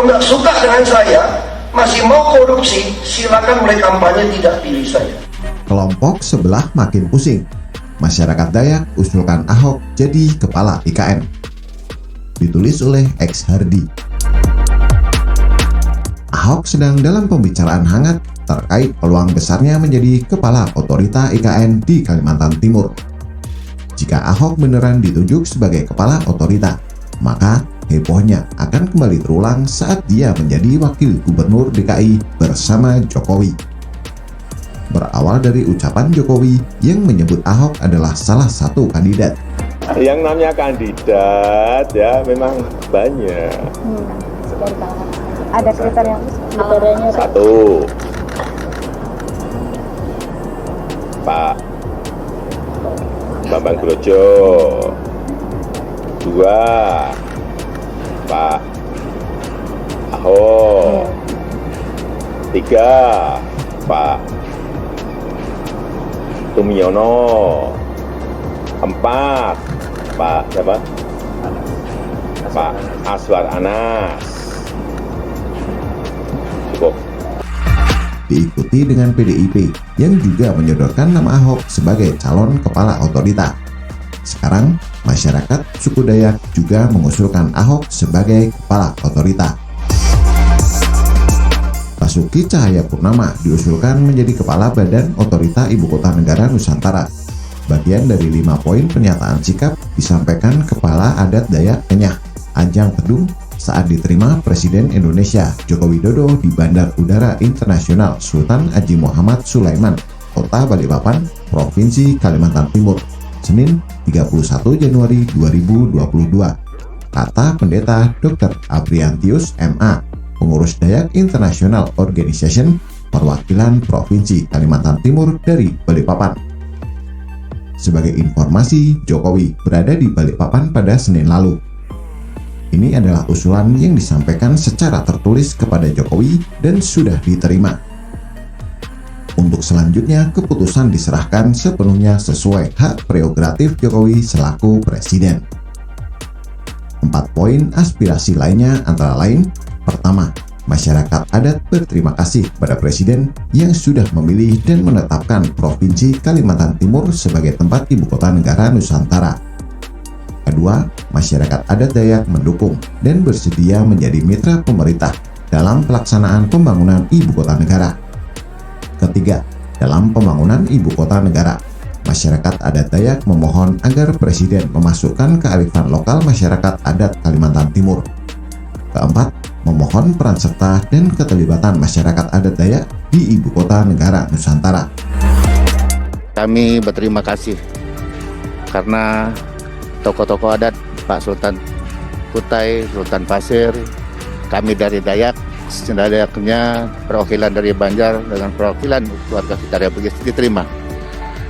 kalau nggak suka dengan saya, masih mau korupsi, silakan mulai kampanye tidak pilih saya. Kelompok sebelah makin pusing. Masyarakat Dayak usulkan Ahok jadi kepala IKN. Ditulis oleh X Hardi. Ahok sedang dalam pembicaraan hangat terkait peluang besarnya menjadi kepala otorita IKN di Kalimantan Timur. Jika Ahok beneran ditunjuk sebagai kepala otorita, maka hebohnya akan kembali terulang saat dia menjadi wakil gubernur DKI bersama Jokowi. Berawal dari ucapan Jokowi yang menyebut Ahok adalah salah satu kandidat. Yang namanya kandidat ya memang banyak. Ada kriterianya? Satu, Pak Bambang Brojo. Dua, Pak Ahok. Tiga, Pak Tumiono. Empat, Pak siapa? Pak Aswar Anas. Cukup. Diikuti dengan PDIP yang juga menyodorkan nama Ahok sebagai calon kepala otorita. Sekarang, masyarakat suku Dayak juga mengusulkan Ahok sebagai kepala otorita. Basuki Cahayapurnama diusulkan menjadi kepala Badan Otorita Ibu Kota Negara Nusantara. Bagian dari 5 poin pernyataan sikap disampaikan Kepala Adat Dayak Kenyah, Anjang Pedung, saat diterima Presiden Indonesia Joko Widodo di Bandar Udara Internasional Sultan Haji Muhammad Sulaiman, Kota Balikpapan, Provinsi Kalimantan Timur, Senin 31 Januari 2022. Kata Pendeta Dr. Abriantius MA, pengurus Dayak International Organization, perwakilan Provinsi Kalimantan Timur dari Balikpapan. Sebagai informasi, Jokowi berada di Balikpapan pada Senin lalu. Ini adalah usulan yang disampaikan secara tertulis kepada Jokowi dan sudah diterima. Untuk selanjutnya, keputusan diserahkan sepenuhnya sesuai hak prerogatif Jokowi selaku Presiden. 4 poin aspirasi lainnya antara lain: pertama, masyarakat adat berterima kasih pada Presiden yang sudah memilih dan menetapkan Provinsi Kalimantan Timur sebagai tempat ibu kota negara Nusantara. Kedua, masyarakat adat Dayak mendukung dan bersedia menjadi mitra pemerintah dalam pelaksanaan pembangunan ibu kota negara. Ketiga, dalam pembangunan ibu kota negara, masyarakat adat Dayak memohon agar Presiden memasukkan kearifan lokal masyarakat adat Kalimantan Timur. Keempat, memohon peran serta dan keterlibatan masyarakat adat Dayak di ibu kota negara Nusantara. Kami berterima kasih karena tokoh-tokoh adat, Pak Sultan Kutai, Sultan Pasir, kami dari Dayak, Dayaknya perwakilan dari Banjar dengan perwakilan keluarga kita yang begitu diterima.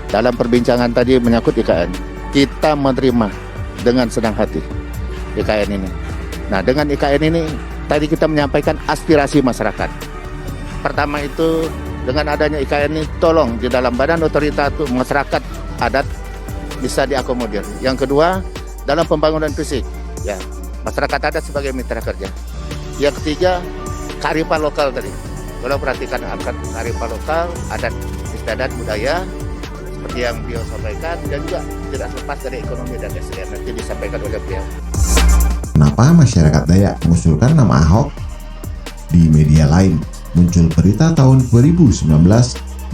Dalam perbincangan tadi menyangkut IKN, kita menerima dengan senang hati IKN ini. Nah, dengan IKN ini tadi kita menyampaikan aspirasi masyarakat. Pertama itu dengan adanya IKN ini tolong di dalam badan otorita itu masyarakat adat bisa diakomodir. Yang kedua, dalam pembangunan fisik, ya masyarakat adat sebagai mitra kerja. Yang ketiga, kearifan lokal tadi. Kalau perhatikan angkat kearifan lokal, adat istiadat budaya seperti yang beliau sampaikan, dan juga tidak lepas dari ekonomi dan SDM nanti disampaikan oleh beliau. Kenapa masyarakat Dayak mengusulkan nama Ahok? Di media lain muncul berita tahun 2019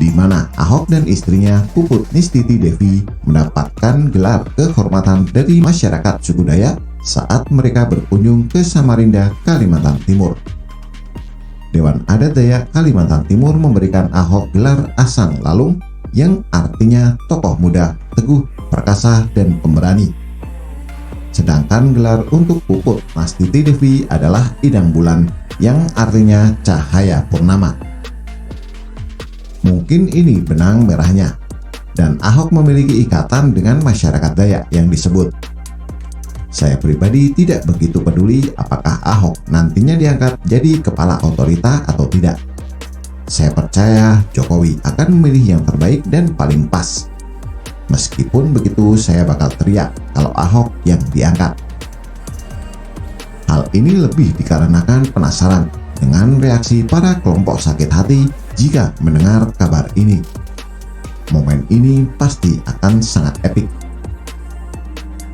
di mana Ahok dan istrinya Puput Nistiti Devi mendapatkan gelar kehormatan dari masyarakat suku Dayak saat mereka berkunjung ke Samarinda, Kalimantan Timur. Dewan Adat Dayak Kalimantan Timur memberikan Ahok gelar Asang Lalung yang artinya tokoh muda, teguh, perkasa, dan pemberani. Sedangkan gelar untuk Puput Nistiti Devi adalah Idang Bulan yang artinya cahaya purnama. Mungkin ini benang merahnya, dan Ahok memiliki ikatan dengan masyarakat Dayak yang disebut. Saya pribadi tidak begitu peduli apakah Ahok nantinya diangkat jadi kepala otorita atau tidak. Saya percaya Jokowi akan memilih yang terbaik dan paling pas. Meskipun begitu, saya bakal teriak kalau Ahok yang diangkat. Hal ini lebih dikarenakan penasaran dengan reaksi para kelompok sakit hati jika mendengar kabar ini. Momen ini pasti akan sangat epik.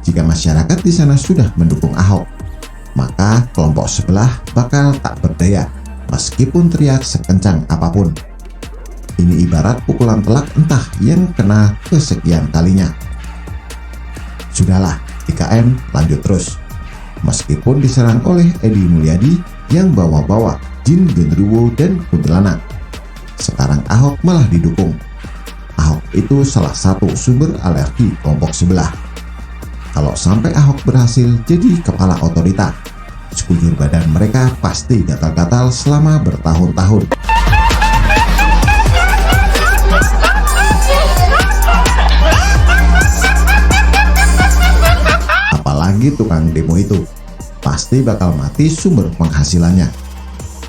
Jika masyarakat di sana sudah mendukung Ahok, maka kelompok sebelah bakal tak berdaya meskipun teriak sekencang apapun. Ini ibarat pukulan telak entah yang kena kesekian kalinya. Sudahlah, IKN lanjut terus. Meskipun diserang oleh Edi Mulyadi yang bawa-bawa jin genderuwo dan kuntilanak, sekarang Ahok malah didukung. Ahok itu salah satu sumber alergi kelompok sebelah. Kalau sampai Ahok berhasil jadi kepala otorita, sekujur badan mereka pasti gatal-gatal selama bertahun-tahun. Apalagi tukang demo itu, pasti bakal mati sumber penghasilannya.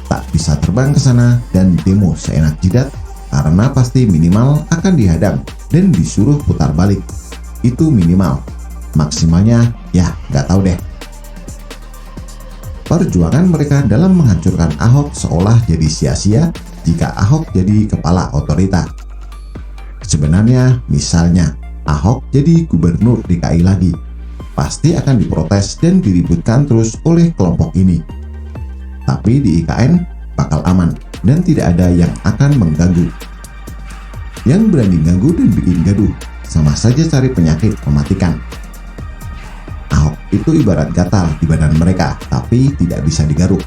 Tak bisa terbang ke sana dan demo seenak jidat karena pasti minimal akan dihadang dan disuruh putar balik. Itu minimal. Maksimalnya ya nggak tahu deh. Perjuangan mereka dalam menghancurkan Ahok seolah jadi sia-sia jika Ahok jadi kepala otorita. Sebenarnya misalnya Ahok jadi gubernur DKI lagi, pasti akan diprotes dan diributkan terus oleh kelompok ini. Tapi di IKN bakal aman dan tidak ada yang akan mengganggu. Yang berani ganggu dan bikin gaduh sama saja cari penyakit mematikan. Ahok itu ibarat gatal di badan mereka, tapi tidak bisa digaruk.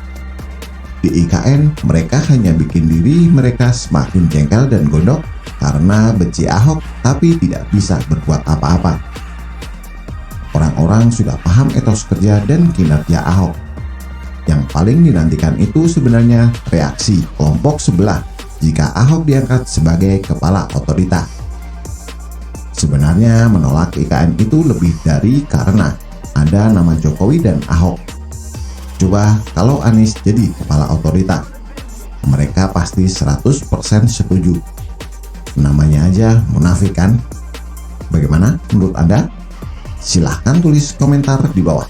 Di IKN, mereka hanya bikin diri mereka semakin jengkel dan gondok karena benci Ahok, tapi tidak bisa berbuat apa-apa. Orang-orang sudah paham etos kerja dan kinerja Ahok. Yang paling dinantikan itu sebenarnya reaksi kelompok sebelah jika Ahok diangkat sebagai kepala otorita. Sebenarnya menolak IKN itu lebih dari karena ada nama Jokowi dan Ahok. Coba kalau Anies jadi kepala otorita, mereka pasti 100% setuju. Namanya aja munafik kan? Bagaimana menurut Anda? Silahkan tulis komentar di bawah.